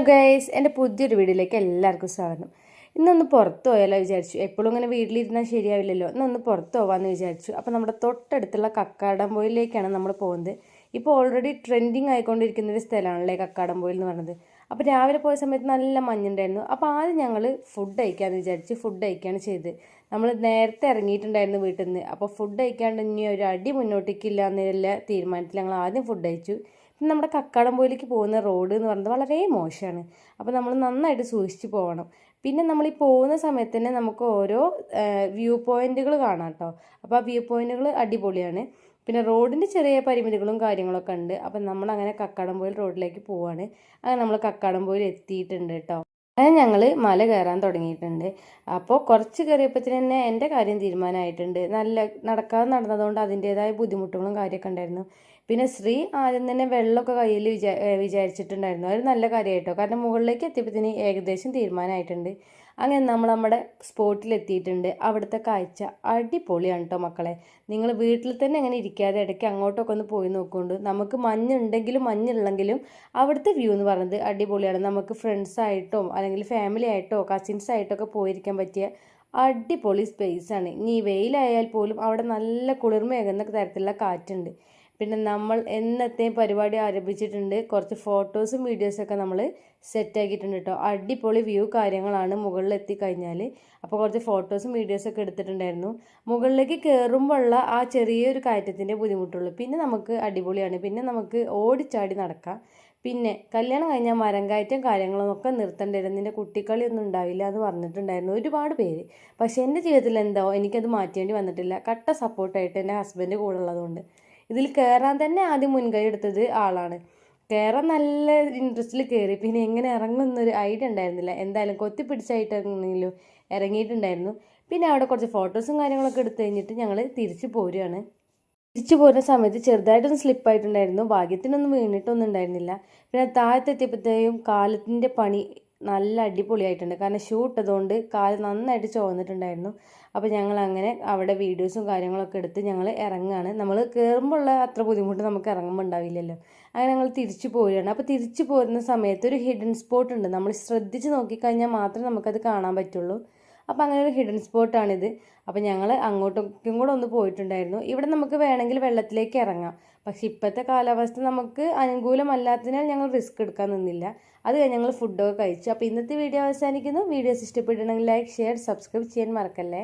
Guys, എൻ്റെ പുതിയൊരു വീഡിയോയിലേക്ക് എല്ലാവർക്കും സ്വാഗതം. ഇന്നൊന്ന് പുറത്ത് പോയാലോ വിചാരിച്ചു. എപ്പോഴും ഇങ്ങനെ വീട്ടിലിരുന്നാൽ ശരിയാവില്ലല്ലോ. ഇന്നൊന്ന് പുറത്ത് പോകാമെന്ന് വിചാരിച്ചു. അപ്പോൾ നമ്മുടെ തൊട്ടടുത്തുള്ള കക്കാടംപൊയിലേക്കാണ് നമ്മൾ പോകുന്നത്. ഇപ്പോൾ ഓൾറെഡി ട്രെൻഡിങ് ആയിക്കൊണ്ടിരിക്കുന്ന ഒരു സ്ഥലമാണല്ലേ കക്കാടംപൊയിൽ എന്ന് പറയുന്നത്. അപ്പോൾ രാവിലെ പോയ സമയത്ത് നല്ല മഞ്ഞുണ്ടായിരുന്നു. അപ്പോൾ ആദ്യം ഞങ്ങൾ ഫുഡ് കഴിക്കാമെന്ന് വിചാരിച്ച് ഫുഡ് കഴിക്കുകയാണ് ചെയ്തത്. നമ്മൾ നേരത്തെ ഇറങ്ങിയിട്ടുണ്ടായിരുന്നു വീട്ടിൽ നിന്ന്. അപ്പോൾ ഫുഡ് കഴിക്കാണ്ട് ഇനി ഒരു അടി മുന്നോട്ടേക്കില്ല എന്നുള്ള തീരുമാനത്തിൽ ഞങ്ങൾ ആദ്യം ഫുഡ് കഴിച്ചു. പിന്നെ നമ്മുടെ കക്കാടംപൊയിലേക്ക് പോകുന്ന റോഡ് എന്ന് പറയുന്നത് വളരെ മോശമാണ്. അപ്പോൾ നമ്മൾ നന്നായിട്ട് സൂക്ഷിച്ച് പോകണം. പിന്നെ നമ്മൾ ഈ പോകുന്ന സമയത്ത് തന്നെ നമുക്ക് ഓരോ വ്യൂ പോയിന്റുകൾ കാണാം കേട്ടോ. അപ്പോൾ ആ വ്യൂ പോയിന്റുകൾ അടിപൊളിയാണ്. പിന്നെ റോഡിൻ്റെ ചെറിയ പരിമിതികളും കാര്യങ്ങളൊക്കെ ഉണ്ട്. അപ്പം നമ്മളങ്ങനെ കക്കാടംപൊയിൽ റോഡിലേക്ക് പോവാണ്. അങ്ങനെ നമ്മൾ കക്കാടംപൊയിൽ എത്തിയിട്ടുണ്ട് കേട്ടോ. അങ്ങനെ ഞങ്ങൾ മല കയറാൻ തുടങ്ങിയിട്ടുണ്ട്. അപ്പോൾ കുറച്ച് കയറിയപ്പോൾ തന്നെ എൻ്റെ കാര്യം തീരുമാനമായിട്ടുണ്ട്. നല്ല നടക്കാതെ നടന്നതുകൊണ്ട് അതിൻ്റേതായ ബുദ്ധിമുട്ടുകളും കാര്യമൊക്കെ ഉണ്ടായിരുന്നു. പിന്നെ ശ്രീ ആദ്യം തന്നെ വെള്ളമൊക്കെ കയ്യിൽ വിചാരിച്ചിട്ടുണ്ടായിരുന്നു. അത് നല്ല കാര്യമായിട്ടോ, കാരണം മുകളിലേക്ക് എത്തിയപ്പോഴത്തേന് ഏകദേശം തീരുമാനമായിട്ടുണ്ട്. അങ്ങനെ നമ്മൾ നമ്മുടെ സ്പോട്ടിലെത്തിയിട്ടുണ്ട്. അവിടുത്തെ കാഴ്ച അടിപൊളിയാണ് കേട്ടോ മക്കളെ. നിങ്ങൾ വീട്ടിൽ തന്നെ അങ്ങനെ ഇരിക്കാതെ ഇടയ്ക്ക് അങ്ങോട്ടൊക്കെ ഒന്ന് പോയി നോക്കുന്നുണ്ട്. നമുക്ക് മഞ്ഞുണ്ടെങ്കിലും മഞ്ഞുള്ളെങ്കിലും അവിടുത്തെ വ്യൂ എന്ന് പറയുന്നത് അടിപൊളിയാണ്. നമുക്ക് ഫ്രണ്ട്സായിട്ടോ അല്ലെങ്കിൽ ഫാമിലി ആയിട്ടോ കസിൻസായിട്ടോ ഒക്കെ പോയിരിക്കാൻ പറ്റിയ അടിപൊളി സ്പേസാണ്. ഇനി വെയിലായാൽ പോലും അവിടെ നല്ല കുളിർമയേകുന്ന തരത്തിലുള്ള കാറ്റുണ്ട്. പിന്നെ നമ്മൾ എന്നത്തെയും പരിപാടി ആരംഭിച്ചിട്ടുണ്ട്. കുറച്ച് ഫോട്ടോസും വീഡിയോസൊക്കെ നമ്മൾ സെറ്റാക്കിയിട്ടുണ്ട് കേട്ടോ. അടിപൊളി വ്യൂ കാര്യങ്ങളാണ് മുകളിലെത്തി കഴിഞ്ഞാൽ. അപ്പോൾ കുറച്ച് ഫോട്ടോസും വീഡിയോസൊക്കെ എടുത്തിട്ടുണ്ടായിരുന്നു. മുകളിലേക്ക് കയറുമ്പോഴുള്ള ആ ചെറിയൊരു കയറ്റത്തിൻ്റെ ബുദ്ധിമുട്ടുള്ളൂ. പിന്നെ നമുക്ക് അടിപൊളിയാണ്. പിന്നെ നമുക്ക് ഓടിച്ചാടി നടക്കാം. പിന്നെ കല്യാണം കഴിഞ്ഞാൽ മരം കയറ്റം കാര്യങ്ങളൊക്കെ നിർത്തേണ്ടി നിൻ്റെ കുട്ടിക്കളിയൊന്നും ഉണ്ടാവില്ല എന്ന് പറഞ്ഞിട്ടുണ്ടായിരുന്നു ഒരുപാട് പേര്. പക്ഷേ എൻ്റെ ജീവിതത്തിൽ എന്തോ എനിക്കത് മാറ്റേണ്ടി വന്നിട്ടില്ല. കട്ട സപ്പോർട്ടായിട്ട് എൻ്റെ ഹസ്ബൻഡ് കൂടെ ഉള്ളതുകൊണ്ട്. ഇതിൽ കയറാൻ തന്നെ ആദ്യം മുൻകൈ എടുത്തത് ആളാണ്. കയറാൻ നല്ല ഇൻട്രസ്റ്റിൽ കയറി. പിന്നെ എങ്ങനെ ഇറങ്ങുന്നൊരു ഐഡിയ ഉണ്ടായിരുന്നില്ല. എന്തായാലും കൊത്തിപ്പിടിച്ചായിട്ടെങ്കിലും ഇറങ്ങിയിട്ടുണ്ടായിരുന്നു. പിന്നെ അവിടെ കുറച്ച് ഫോട്ടോസും കാര്യങ്ങളൊക്കെ എടുത്തു കഴിഞ്ഞിട്ട് ഞങ്ങൾ തിരിച്ചു പോരുകയാണ്. തിരിച്ചു പോരുന്ന സമയത്ത് ചെറുതായിട്ടൊന്ന് സ്ലിപ്പായിട്ടുണ്ടായിരുന്നു. ഭാഗ്യത്തിനൊന്നും വീണിട്ടൊന്നും ഉണ്ടായിരുന്നില്ല. പിന്നെ താഴത്തെത്തിയപ്പോഴത്തേക്കും കാലത്തിൻ്റെ പണി നല്ല അടിപൊളിയായിട്ടുണ്ട്. കാരണം ഷൂ ഇട്ടതുകൊണ്ട് കാല് നന്നായിട്ട് ചുവന്നിട്ടുണ്ടായിരുന്നു. അപ്പോൾ ഞങ്ങൾ അങ്ങനെ അവിടെ വീഡിയോസും കാര്യങ്ങളൊക്കെ എടുത്ത് ഞങ്ങൾ ഇറങ്ങുകയാണ്. നമ്മൾ കയറുമ്പോഴുള്ള അത്ര ബുദ്ധിമുട്ട് നമുക്ക് ഇറങ്ങുമ്പോൾ ഉണ്ടാവില്ലല്ലോ. അങ്ങനെ ഞങ്ങൾ തിരിച്ചു പോരുകയാണ്. അപ്പോൾ തിരിച്ചു പോരുന്ന സമയത്ത് ഒരു ഹിഡൻ സ്പോട്ട് ഉണ്ട്. നമ്മൾ ശ്രദ്ധിച്ച് നോക്കിക്കഴിഞ്ഞാൽ മാത്രമേ നമുക്കത് കാണാൻ പറ്റുള്ളൂ. അപ്പോൾ അങ്ങനെ ഒരു ഹിഡൻ സ്പോട്ടാണിത്. അപ്പോൾ ഞങ്ങൾ അങ്ങോട്ടേക്കും കൂടെ ഒന്ന് പോയിട്ടുണ്ടായിരുന്നു. ഇവിടെ നമുക്ക് വേണമെങ്കിൽ വെള്ളത്തിലേക്ക് ഇറങ്ങാം. പക്ഷെ ഇപ്പോഴത്തെ കാലാവസ്ഥ നമുക്ക് അനുകൂലമല്ലാത്തതിനാൽ ഞങ്ങൾ റിസ്ക് എടുക്കാൻ നിന്നില്ല. അത് കഴിഞ്ഞ് ഞങ്ങൾ ഫുഡൊക്കെ കഴിച്ചു. അപ്പോൾ ഇന്നത്തെ വീഡിയോ അവസാനിക്കുന്നു. വീഡിയോസ് ഇഷ്ടപ്പെട്ടിട്ടുണ്ടെങ്കിൽ ലൈക്ക്, ഷെയർ, സബ്സ്ക്രൈബ് ചെയ്യാൻ മറക്കല്ലേ.